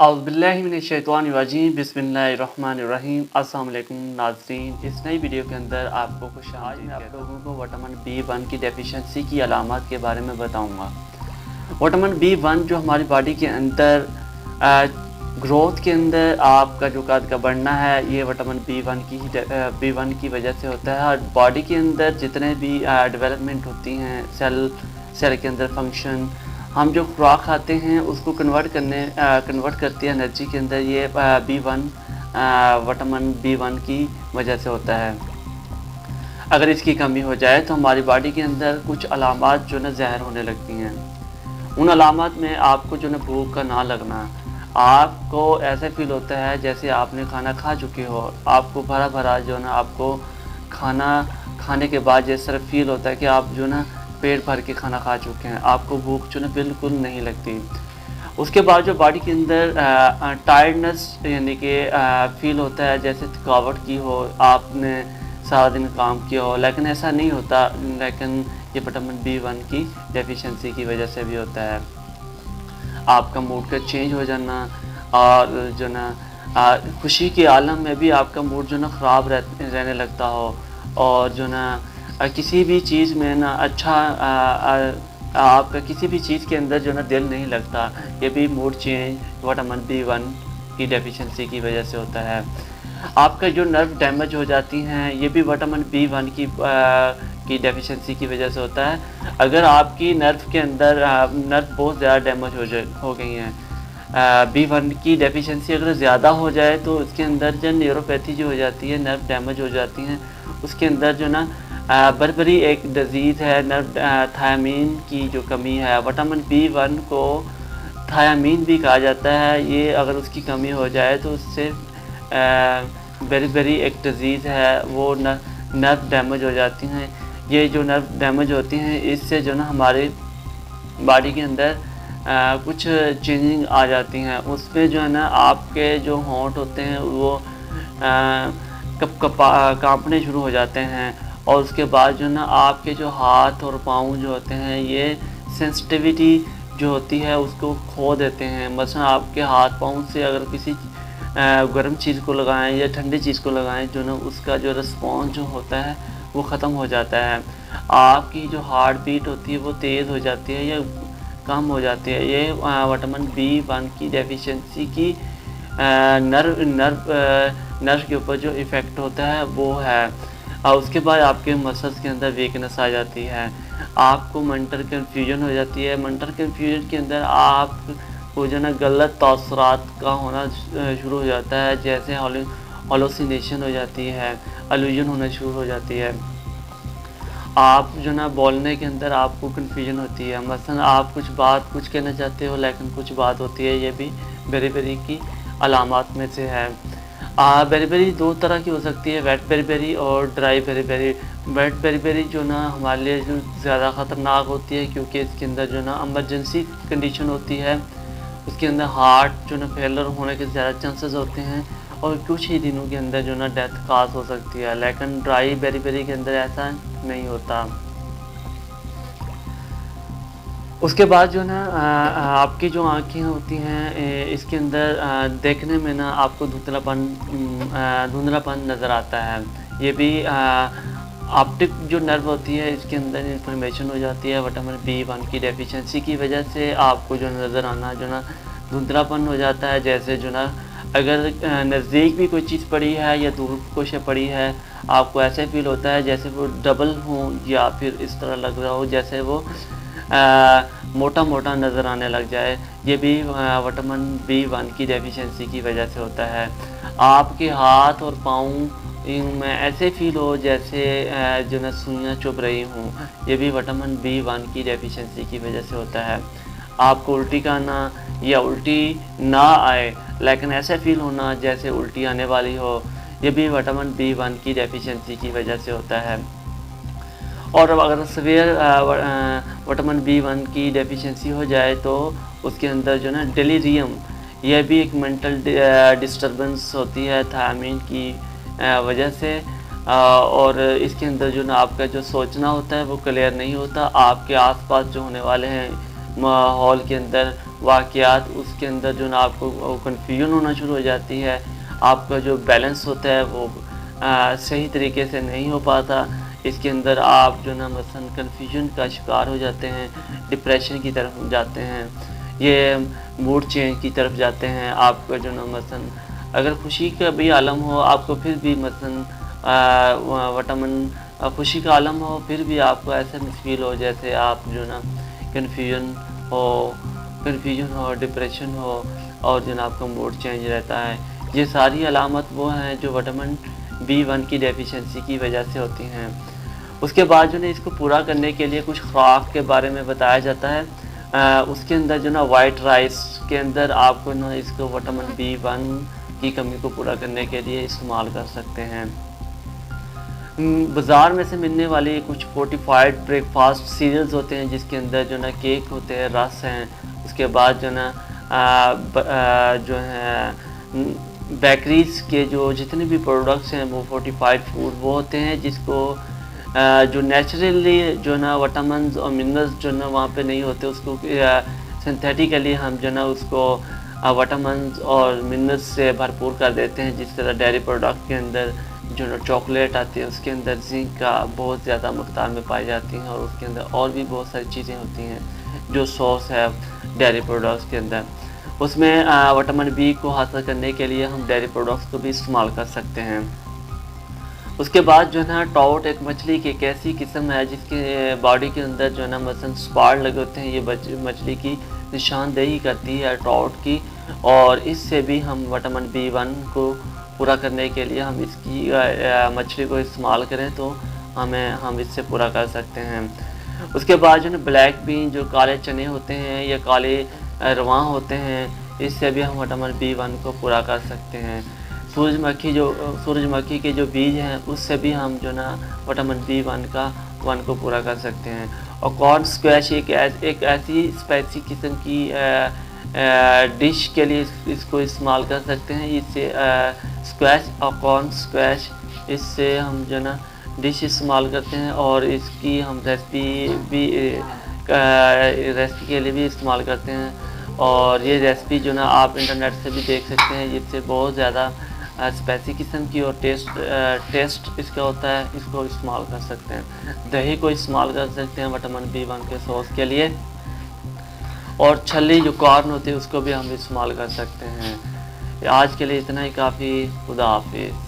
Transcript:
औज़ुबिल्लाहिमिनश्शैतानिर्रजीम बिस्मिल्लाहिर्रहमानिर्रहीम। अस्सलाम वालेकुम नाज़रीन, इस नई वीडियो के अंदर आपको खुश आज मैं आप लोगों को विटामिन B1 की डेफिशिएंसी की अलामत के बारे में बताऊंगा। विटामिन B1 जो हमारी बॉडी के अंदर ग्रोथ के अंदर आपका जो कद का बढ़ना है, ये विटामिन B1 की वजह से होता है। और बॉडी के अंदर जितने भी डेवलपमेंट होती हैं, सेल के अंदर फंक्शन, हम जो खुराक खाते हैं उसको कन्वर्ट करती है एनर्जी के अंदर, ये विटामिन B1 की वजह से होता है। अगर इसकी कमी हो जाए तो हमारी बॉडी के अंदर कुछ अलामात जो ना ज़ाहिर होने लगती हैं। उन अलामात में आपको जो ना भूख का ना लगना, आपको ऐसा फील होता है जैसे आपने खाना खा चुके हो, आपको भरा भरा जो ना आपको खाना खाने के बाद जैसे तरह फील होता है कि आप जो ना पेट भर के खाना खा चुके हैं, आपको भूख जो ना बिल्कुल नहीं लगती। उसके बाद जो बॉडी के अंदर टायर्डनेस यानी कि फील होता है जैसे थकावट की हो, आपने सारा दिन काम किया हो, लेकिन ऐसा नहीं होता। लेकिन ये विटामिन B1 की डेफिशिएंसी की वजह से भी होता है। आपका मूड का चेंज हो जाना और जो ना खुशी के आलम में भी आपका मूड जो ना ख़राब रहने लगता हो, और जो ना किसी भी चीज़ में ना आपका किसी भी चीज़ के अंदर जो ना दिल नहीं लगता, ये भी मूड चेंज विटामिन B1 की डेफिशिएंसी की वजह से होता है। आपका जो नर्व डैमेज हो जाती हैं, ये भी विटामिन B1 की डेफिशिएंसी की वजह से होता है। अगर आपकी नर्व के अंदर नर्व बहुत ज़्यादा डैमेज हो गई हैं, B1 की डेफिशिएंसी अगर ज़्यादा हो जाए तो उसके अंदर जो न्यूरोपैथी जो हो जाती है, नर्व डैमेज हो जाती हैं, उसके अंदर जो ना बरबरी एक डिज़ीज़ है, नर्व थायमीन की जो कमी है। विटामिन B1 को थायमीन भी कहा जाता है। ये अगर उसकी कमी हो जाए तो उससे बरबरी एक डिज़ीज़ है, वो नर्व डैमेज हो जाती हैं। ये जो नर्व डैमेज होती हैं, इससे जो ना हमारे बॉडी के अंदर कुछ चेंजिंग आ जाती हैं। उसमें जो है ना आपके जो होंठ होते हैं वो कांपने शुरू हो जाते हैं, और उसके बाद जो ना आपके जो हाथ और पाँव जो होते हैं, ये सेंसिटिविटी जो होती है उसको खो देते हैं। मसलन आपके हाथ पाँव से अगर किसी गर्म चीज़ को लगाएं या ठंडी चीज़ को लगाएं, जो ना उसका जो रिस्पॉन्स जो होता है वो ख़त्म हो जाता है। आपकी जो हार्ट बीट होती है वो तेज़ हो जाती है या कम हो जाती है। ये विटामिन B1 की डेफिशिएंसी की नर्व के ऊपर जो इफ़ेक्ट होता है वो है। और उसके बाद आपके मसल्स के अंदर वीकनेस आ जाती है, आपको मेंटल कन्फ्यूजन हो जाती है। मेंटल कन्फ्यूजन के अंदर आपको जो ना गलत तासुरात का होना शुरू हो जाता है, जैसे हेलुसिनेशन हो जाती है, इल्यूजन होना शुरू हो जाती है। आप जो ना बोलने के अंदर आपको कन्फ्यूजन होती है, मसलन आप कुछ कहना चाहते हो लेकिन कुछ बात होती है। ये भी बेरीबेरी की अलामात में से है। बेरीबेरी दो तरह की हो सकती है, वेट बेरीबेरी और ड्राई बेरीबेरी। वेट बेरीबेरी जो ना हमारे लिए जो ज़्यादा ख़तरनाक होती है, क्योंकि इसके अंदर जो ना इमरजेंसी कंडीशन होती है, उसके अंदर हार्ट जो ना फेलर होने के ज़्यादा चांसेस होते हैं, और कुछ ही दिनों के अंदर जो ना डेथ काज हो सकती है। लेकिन ड्राई बेरीबेरी के अंदर ऐसा नहीं होता। उसके बाद जो ना आपकी जो आँखें होती हैं, इसके अंदर देखने में ना आपको धुंधलापन नज़र आता है। ये भी ऑप्टिक जो नर्व होती है, इसके अंदर इन्फ्लेमेशन हो जाती है। विटामिन B1 की डेफिशिएंसी की वजह से आपको जो नज़र आना जो ना धुंधलापन हो जाता है। जैसे जो ना अगर नज़दीक भी कोई चीज़ पड़ी है या दूर कुछ पड़ी है, आपको ऐसे फील होता है जैसे वो डबल हो, या फिर इस तरह लग रहा हो जैसे वो मोटा मोटा नज़र आने लग जाए। ये भी विटामिन B1 की डेफिशिएंसी की वजह से होता है। आपके हाथ और पाँव में ऐसे फील हो जैसे जो ना सुइयाँ चुभ रही हों, ये भी विटामिन B1 की डेफिशिएंसी की वजह से होता है। आपको उल्टी का आना या उल्टी ना आए लेकिन ऐसे फील होना जैसे उल्टी आने वाली हो, ये भी विटामिन B1 की डेफिशिएंसी की वजह से होता है। और अगर सीवियर विटामिन B1 की डेफिशिएंसी हो जाए तो उसके अंदर जो ना डेलीरियम, यह भी एक मेंटल डिस्टर्बेंस होती है थायमीन की वजह से। और इसके अंदर जो ना आपका जो सोचना होता है वो क्लियर नहीं होता। आपके आसपास जो होने वाले हैं माहौल के अंदर वाक़यात उसके अंदर जो ना आपको कन्फ्यूजन होना शुरू हो जाती है। आपका जो बैलेंस होता है वो सही तरीके से नहीं हो पाता। इसके अंदर आप जो ना मसलन कन्फ्यूजन का शिकार हो जाते हैं, डिप्रेशन की तरफ जाते हैं, ये मूड चेंज की तरफ जाते हैं। आपका जो ना मसलन अगर खुशी का भी आलम हो आपको फिर भी मसलन वटामन खुशी का आलम हो फिर भी आपको ऐसा फ़ील हो जैसे आप जो ना कन्फ्यूजन हो डिप्रेशन हो और जो ना आपका मूड चेंज रहता है। ये सारी अलामत वो हैं जो विटामिन B1 की डेफिशिएंसी की वजह से होती हैं। उसके बाद जो है इसको पूरा करने के लिए कुछ खुराक के बारे में बताया जाता है। उसके अंदर जो ना वाइट राइस के अंदर आपको ना इसको विटामिन B1 की कमी को पूरा करने के लिए इस्तेमाल कर सकते हैं। बाज़ार में से मिलने वाले कुछ फोर्टिफाइड ब्रेकफास्ट सीरियल्स होते हैं जिसके अंदर जो ना केक होते हैं, रस हैं। उसके बाद जो ना जो है बेकरीज़ के जो जितने भी प्रोडक्ट्स हैं वो फोर्टिफाइड फूड वो होते हैं जिसको जो नेचुरली जो ना विटामिन्स और मिनरल्स जो ना वहाँ पे नहीं होते उसको सिंथेटिकली हम जो ना उसको विटामिन्स और मिनरल्स से भरपूर कर देते हैं। जिस तरह डेयरी प्रोडक्ट के अंदर जो ना चॉकलेट आती है उसके अंदर जिंक का बहुत ज़्यादा मकदार में पाई जाती हैं और उसके अंदर और भी बहुत सारी चीज़ें होती हैं जो सॉस है डेयरी प्रोडक्ट्स के अंदर। उसमें विटामिन B को हासिल करने के लिए हम डेयरी प्रोडक्ट्स को भी इस्तेमाल कर सकते हैं। उसके बाद जो है ना ट्राउट एक मछली की एक ऐसी किस्म है जिसके बॉडी के अंदर जो है ना मसलन स्पॉट लगे होते हैं। ये मछली की निशानदेही करती है ट्राउट की और इससे भी हम विटामिन B1 को पूरा करने के लिए हम इसकी मछली को इस्तेमाल करें तो हम इससे पूरा कर सकते हैं। उसके बाद जो है ब्लैक बीन जो काले चने होते हैं या काले रवां होते हैं इससे भी हम विटामिन B1 को पूरा कर सकते हैं। सूरजमुखी के जो बीज हैं उससे भी हम जो ना विटामिन B1 को पूरा कर सकते हैं। और कॉर्न स्क्वैश एक ऐसी स्पाइसी किस्म की डिश के लिए इसको इस्तेमाल कर सकते हैं। इससे स्क्वैश और कॉर्न स्क्वैश इससे हम जो ना डिश इस्तेमाल करते हैं और इसकी हम रेसिपी के लिए भी इस्तेमाल करते हैं। और ये रेसिपी जो ना आप इंटरनेट से भी देख सकते हैं जिससे बहुत ज़्यादा स्पाइसी किस्म की और टेस्ट इसका होता है। इसको इस्तेमाल कर सकते हैं। दही को इस्तेमाल कर सकते हैं विटामिन B1 के सोर्स के लिए। और छल्ली जो कॉर्न होती है उसको भी हम इस्तेमाल कर सकते हैं। आज के लिए इतना ही काफ़ी। खुदा हाफिज़।